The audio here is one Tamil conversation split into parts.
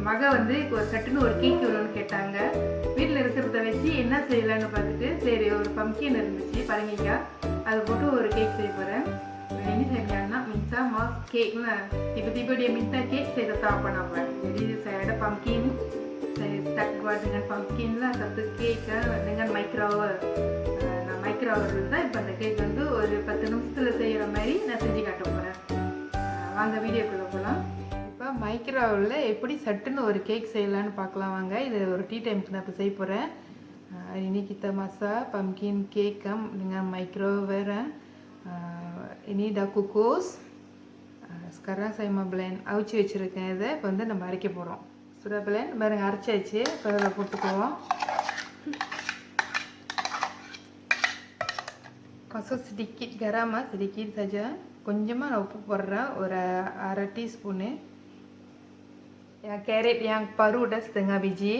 மக வந்து ஒரு சட்டுன்னு ஒரு கேக் வேணும்னு கேட்டாங்க. வீட்டில் இருக்கிறத வச்சு என்ன செய்யலான்னு பார்த்துட்டு சரி ஒரு பம்கின் இருந்துச்சு பரங்கிக்காய், அதை போட்டு ஒரு கேக் செய்ய போகிறேன். ini saya bilang minta mau cake lah, tiba-tiba dia minta cake, saya tak tahu apa nak buat. Jadi saya ada pumpkin, saya start buat dengan pumpkin lah, satu cake dengan microwave. நான் மைக்ரோவேவ் இருந்தால் இப்போ அந்த கேக் வந்து ஒரு 10 நிமிஷத்தில் செய்கிற மாதிரி நான் செஞ்சு காட்ட போகிறேன். வாங்க வீடியோக்குள்ளே போகலாம். இப்போ மைக்ரோவேவில் எப்படி சட்டுன்னு ஒரு கேக் செய்யலான்னு பார்க்கலாம் வாங்க. இது ஒரு டீ டைமுக்கு நான் இப்போ செய்ய போகிறேன். ini kita masak pumpkin cake dengan microwave. Ini dah kukus. Sekarang saya mau blend. அவிச்சு வச்சுருக்கேன். இதை இப்போ வந்து நம்ம அரைக்க போகிறோம். சுடா blend பாருங்க அரைச்சாச்சு. இப்போ அதில் போட்டுக்குவோம். Masuk sedikit garam, sedikit saja. கொஞ்சமாக நான் உப்பு போடுறேன், ஒரு அரை டீஸ்பூனு. கேரட் பரு udah setengah biji.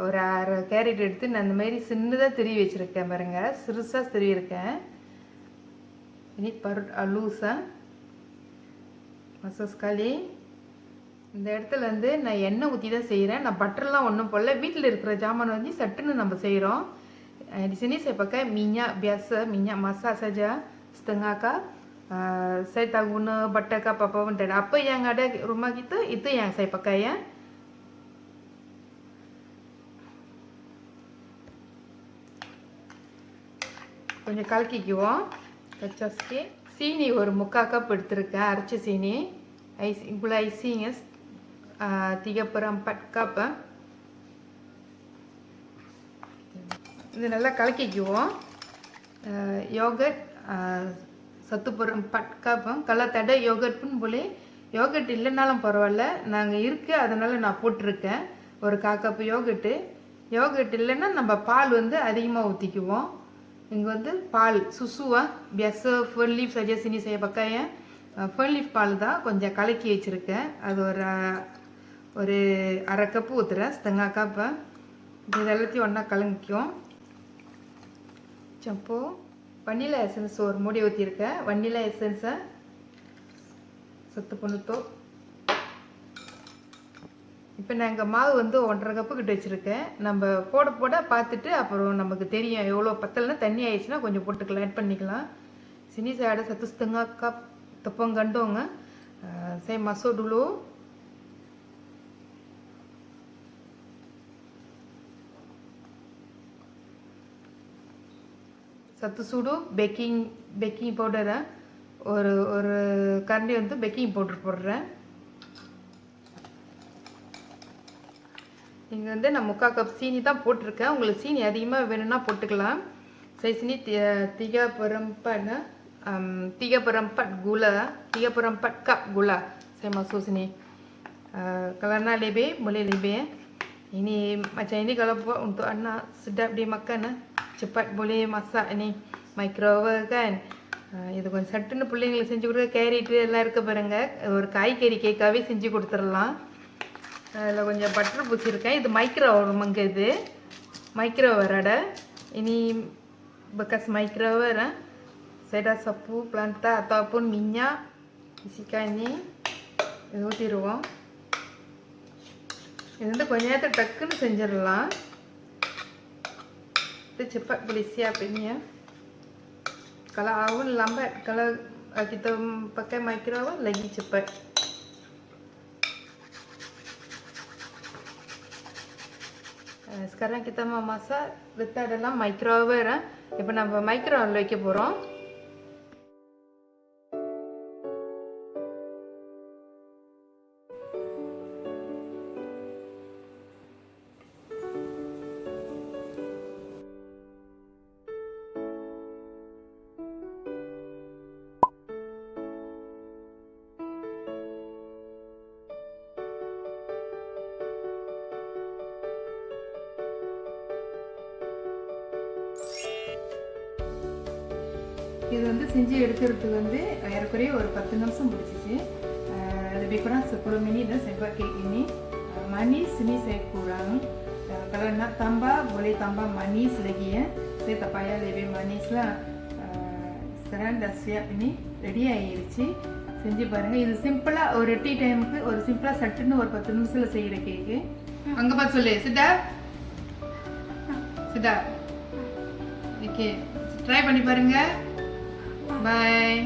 ஒரு அரை கேரட் எடுத்து நான் இந்த மாதிரி சின்னதாக திருவி வச்சுருக்கேன் பாருங்க, சிறுசாக திருவியிருக்கேன். ini parut alusa masuk sekali. இந்த இடத்துல வந்து நான் எண்ணெய் ஊற்றி தான் செய்கிறேன். நான் பட்டர்லாம் ஒன்றும் போடல, வீட்டில் இருக்கிற ஜாமான் வந்து சட்டுன்னு நம்ம செய்கிறோம். di sini saya pakai minyak biasa, minyak masak saja setengah cup. Saya tak guna butter ke apa-apa pun tak ada. Apa yang ada rumah kita itu yang saya pakai ya. கொஞ்சம் கலக்கிக்குவோம். கச்சா sikit. சீனி ஒரு 3/4 கப் எடுத்துருக்கேன், அரைச்ச சீனி. gula icing 3/4 cup. இது நல்லா கலக்கிக்குவோம். Yogurt 1/4 cup. kalau tak ada yogurt pun boleh. Yogurt இல்லைனாலும் பரவாயில்ல, நாங்கள் இருக்குது அதனால் நான் போட்டிருக்கேன் ஒரு 1/4 கப் யோகட்டு. யோகட் இல்லைன்னா நம்ம பால் வந்து அதிகமாக ஊற்றிக்குவோம். இங்கே வந்து பால் சுசுவா biasa fern leaf saja sini saya pakai ya. fern leaf பால் தான் கொஞ்சம் கலக்கி வச்சுருக்கேன். அது ஒரு அரை கப்பு ஊற்றுறேன், setengah கப். இது எல்லாத்தையும் ஒன்றா கலங்கிக்கும். சப்போ வனிலா எசன்ஸ் ஒரு மூடி ஊற்றிருக்கேன். வனிலா எசன்ஸை சத்து பண்ணுத்தோ. இப்போ நான் எங்கள் மாவு வந்து 1/2 கப்பு கிட்ட வச்சுருக்கேன். நம்ம போட போட பார்த்துட்டு அப்புறம் நமக்கு தெரியும் எவ்வளோ பத்தலைன்னா தண்ணி ஆயிடுச்சுன்னா கொஞ்சம் போட்டுக்கலாம், ஆட் பண்ணிக்கலாம். sini saya ada 1/2 cup tepung gandum. Saya masuk dulu. satu sudu baking powder. ஒரு கரண்டி வந்து பேக்கிங் பவுடர் போடுறேன். இங்கே வந்து நான் 3/4 கப் சீனி தான் போட்டிருக்கேன். உங்களுக்கு சீனி அதிகமாக வேணும்னா போட்டுக்கலாம். saya sini 3/4 gula, 3/4 cup gula saya masuk sini. Kalau nak lebih boleh lebih. Ini macam ini kalau buat untuk anak sedap dia makan, cepat boleh masak ini microwave kan. இது கொஞ்சம் சட்டுன்னு பிள்ளைங்களுக்கு செஞ்சு கொடுக்க. கேரட்டு எல்லாம் இருக்க பாருங்க, ஒரு காய்கறி கேக்காகவே செஞ்சு கொடுத்துடலாம். அதில் கொஞ்சம் பட்டர் பூச்சிருக்கேன். இது மைக்ரோவேவ் மங்க, இது microwave ada. Ini bekas microwave. Saya dah sapu planta ataupun minyak isikan ini. இது ஊற்றிடுவோம். இது வந்து கொஞ்ச நேரத்தில் டக்குன்னு செஞ்சிடலாம். itu cepat boleh siap ini ya. Kalau oven lambat, kalau kita pakai microwave lagi cepat. Sekarang kita mau masak, letak dalam microwave. இப்போ நம்ம மைக்ரோவேவ்ல வைக்க போகிறோம். இது வந்து செஞ்சு எடுக்கிறதுக்கு வந்து ஏறக்குறைய ஒரு 10 நிமிஷம் பிடிச்சிச்சு. lebih kurang 10 minit dah saya buat kek ini. Manis ini saya kurang. Kalau nak tambah boleh tambah manis lagi ya. Saya tak payah lebih manis lah. Sekarang dah siap ini, ready ஆயிருச்சு. செஞ்சு பாருங்கள். இது சிம்பிளாக ஒரு டீ டைமுக்கு ஒரு சிம்பிளாக சட்டுன்னு ஒரு 10 நிமிஷத்தில் செய்கிற கேக்கு. அங்கே பார்த்து சொல்லு சித்தா. சித்தா ஓகே ட்ரை பண்ணி பாருங்கள். பாய்.